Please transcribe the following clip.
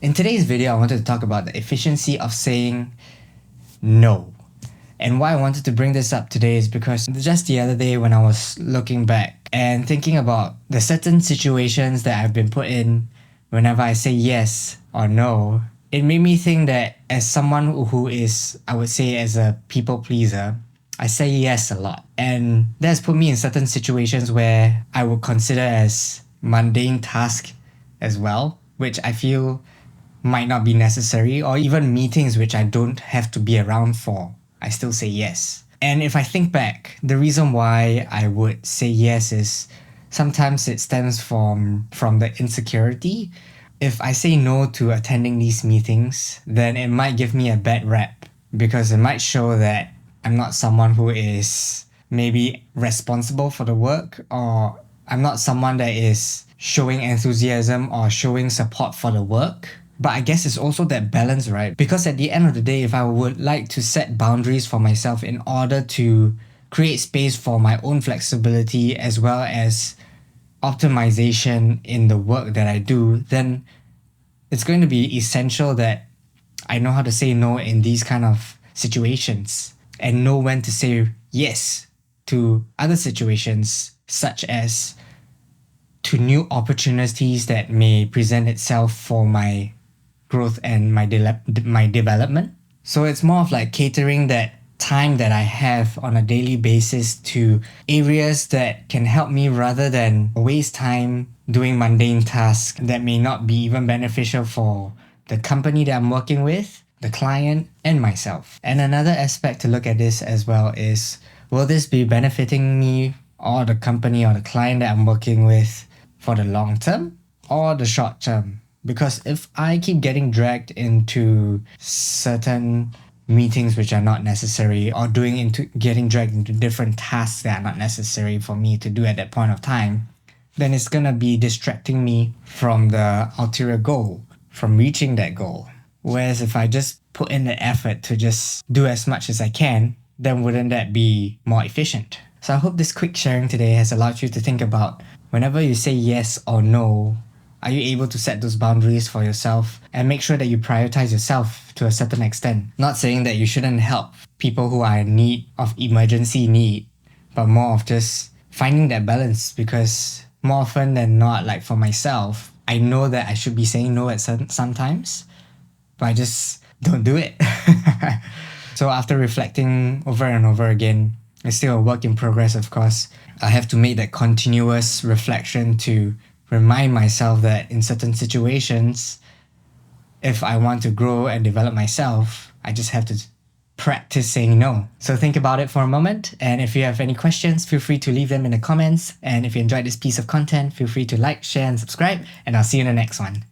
In today's video, I wanted to talk about the efficiency of saying no. And why I wanted to bring this up today is because just the other day when I was looking back and thinking about the certain situations that I've been put in whenever I say yes or no, it made me think that as someone who is, I would say, as a people pleaser, I say yes a lot. And that's put me in certain situations where I would consider as mundane tasks as well, which I feel might not be necessary, or even meetings which I don't have to be around for. I still say yes. And if I think back, the reason why I would say yes is sometimes it stems from the insecurity. If I say no to attending these meetings, then it might give me a bad rep because it might show that I'm not someone who is maybe responsible for the work, or I'm not someone that is showing enthusiasm or showing support for the work. But I guess it's also that balance, right? Because at the end of the day, if I would like to set boundaries for myself in order to create space for my own flexibility as well as optimization in the work that I do, then it's going to be essential that I know how to say no in these kind of situations and know when to say yes to other situations, such as to new opportunities that may present itself for my growth and my development. So it's more of like catering that time that I have on a daily basis to areas that can help me rather than waste time doing mundane tasks that may not be even beneficial for the company that I'm working with, the client, and myself. And another aspect to look at this as well is, will this be benefiting me or the company or the client that I'm working with for the long term or the short term? Because if I keep getting dragged into certain meetings which are not necessary, or getting dragged into different tasks that are not necessary for me to do at that point of time, then it's gonna be distracting me from the ulterior goal, from reaching that goal. Whereas if I just put in the effort to just do as much as I can, then wouldn't that be more efficient? So I hope this quick sharing today has allowed you to think about whenever you say yes or no, are you able to set those boundaries for yourself and make sure that you prioritize yourself to a certain extent? Not saying that you shouldn't help people who are in need of emergency need, but more of just finding that balance, because more often than not, like for myself, I know that I should be saying no at sometimes, but I just don't do it. So after reflecting over and over again, it's still a work in progress, of course. I have to make that continuous reflection to remind myself that in certain situations, if I want to grow and develop myself, I just have to practice saying no. So think about it for a moment. And if you have any questions, feel free to leave them in the comments. And if you enjoyed this piece of content, feel free to like, share, and subscribe. And I'll see you in the next one.